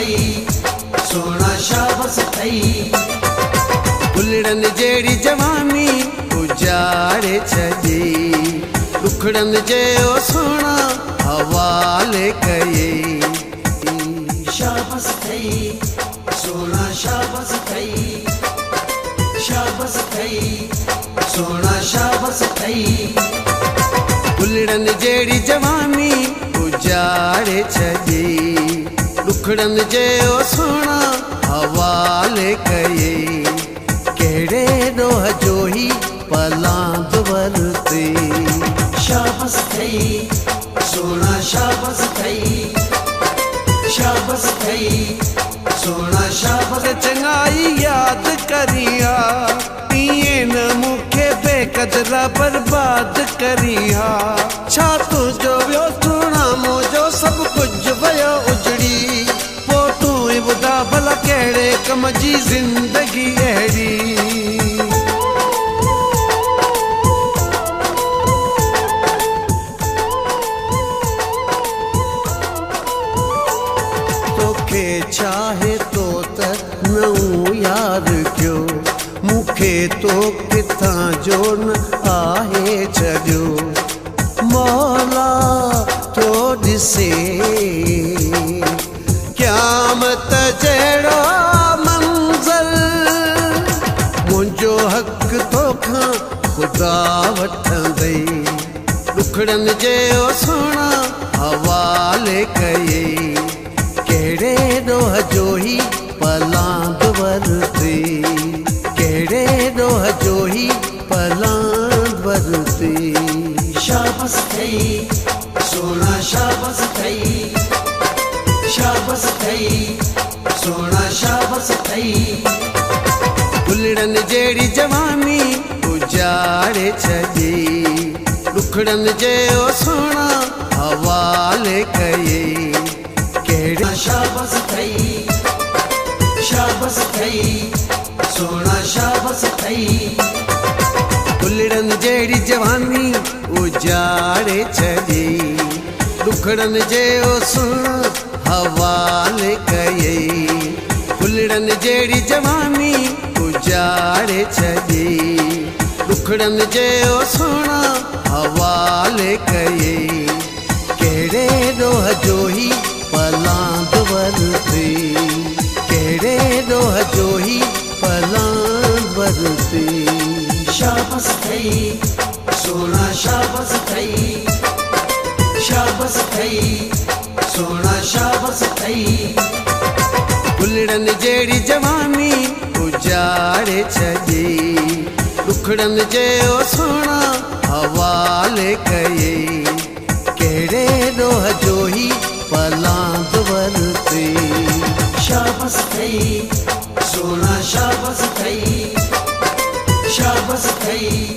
थई सोना शाबस थई। फुलड़न जेड़ी जवानी उजाड़े छजी, दुखड़न जे ओ सोना हवाले कये। शाबस थई सोना शाबस थई, शाबस थई सोना शाबस थई। फुलड़न जेड़ी जवानी उजाड़े छजी, दुखड़न जे ओ सोना हवाले कये। केड़े डोह जो ही पलांद वरते। शाबस थई सोना शाबस थई, शाबस थई सोना शाबस। चंगाई याद करिया इए न मुखे बेकदरा बर्बाद करिया। छा तुझो वियो सुना मुझो सब कुछ वयो उजड़ी। पो तू ही ॿुधा भला केड़े कम जी जिंदगी अहिड़ी। तोखे चाहे तो त नऊ यार क्यों, मुखे तो किथां जो न आहे छॾियो। मौला तो ॾिसे क़यामत जहिड़ो मंज़र, मुंहिंजो हक़ तोखां ख़ुदा वठंदई। दुखड़न जे ओ सोना हवाले कये। केड़े डोह जो ही पलांद वरते। केड़े डोह जो ही पलांद वरते। शाबस थई सोना शाबस थई, शाबस थई सोना शाबस थई। फुलड़न जेड़ी जवानी उजाड़े छजी, दुखड़न जे ओ सोना हवाले कये। केड़े शाबस थई, शाबस थई सोना शाबस थई। फुलड़न जेड़ी जवानी उजाड़े छजी, दुखड़न जे ओ सोना हवाले कये। फुलड़न जेड़ी जवानी उजाड़े छजी, दुखड़न जे ओ सोना हवाले कये। केड़े डोह जो ही पलांद वरते। केड़े डोह जो ही पलांद वरते। शाबस थई सोना शाबस थई, शाबस थई सोना शाबस थई। फुलड़न जेड़ी जवानी उजाड़े छजी, दुखड़न जे ओ सोना हवाले कये। केड़े डोह जो ही पलांद वरते। शाबस थई सोना शाबस थई, शाबस थई